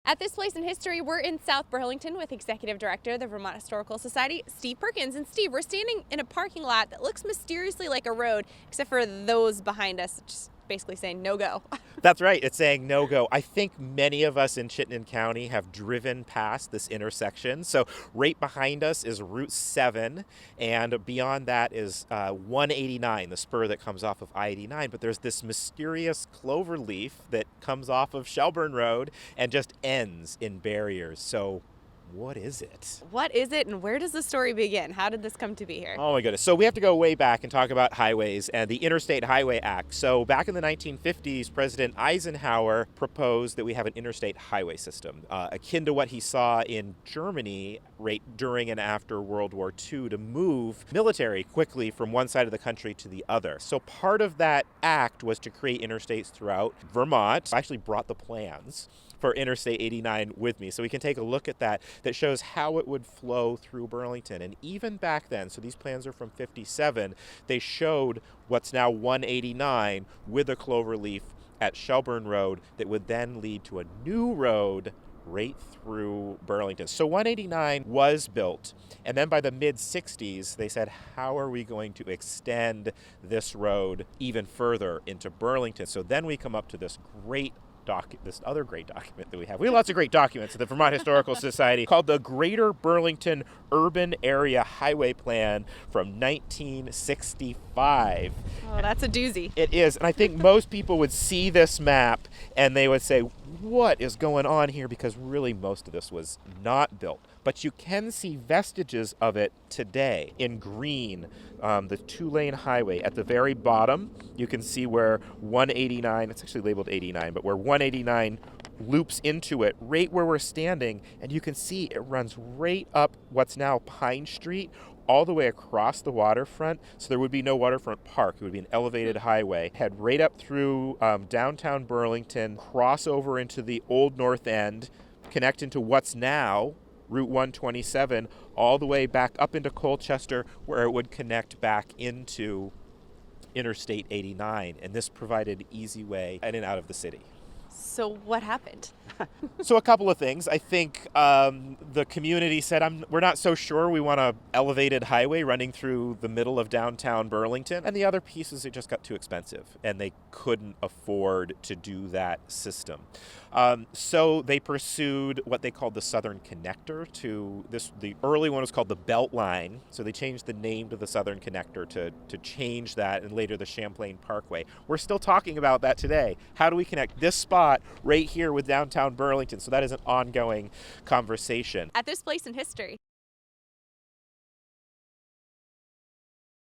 At this place in history, we're in South Burlington with Executive Director of the Vermont Historical Society, Steve Perkins. And Steve, we're standing in a parking lot that looks mysteriously like a road, except for those behind us, just basically saying no go. That's right. It's saying no go. I think many of us in Chittenden County have driven past this intersection. So right behind us is Route 7, and beyond that is 189, the spur that comes off of I-89. But there's this mysterious clover leaf that comes off of Shelburne Road and just ends in barriers. So what is it? What is it, and where does the story begin? How did this come to be here? Oh my goodness. So we have to go way back and talk about highways and the Interstate Highway Act. So back in the 1950s, President Eisenhower proposed that we have an interstate highway system, akin to what he saw in Germany right during and after World War II, to move military quickly from one side of the country to the other. So part of that act was to create interstates throughout Vermont. I actually brought the plans for Interstate 89 with me, so we can take a look at that shows how it would flow through Burlington. And even back then, so these plans are from 57, they showed what's now 189 with a clover leaf at Shelburne Road that would then lead to a new road right through Burlington. So 189 was built, and then by the mid-60s, they said, how are we going to extend this road even further into Burlington? So then we come up to this other great document that we have. We have lots of great documents at the Vermont Historical Society called the Greater Burlington Urban Area Highway Plan from 1965. Oh, that's a doozy. It is. And I think most people would see this map and they would say, what is going on here? Because really most of this was not built. But you can see vestiges of it today in green, the two-lane highway. At the very bottom, you can see where 189, it's actually labeled 89, but where 189 loops into it, right where we're standing, and you can see it runs right up what's now Pine Street, all the way across the waterfront. So there would be no waterfront park. It would be an elevated highway. Head right up through downtown Burlington, cross over into the old North End, connect into what's now Route 127, all the way back up into Colchester, where it would connect back into Interstate 89. And this provided an easy way in and out of the city. So what happened? So a couple of things. I think the community said, we're not so sure we want an elevated highway running through the middle of downtown Burlington. And the other piece is it just got too expensive, and they couldn't afford to do that system. So they pursued what they called the Southern Connector to this. The early one was called the Belt Line. So they changed the name to the Southern Connector to change that, and later the Champlain Parkway. We're still talking about that today. How do we connect this spot right here with downtown Burlington? So that is an ongoing conversation. At this place in history.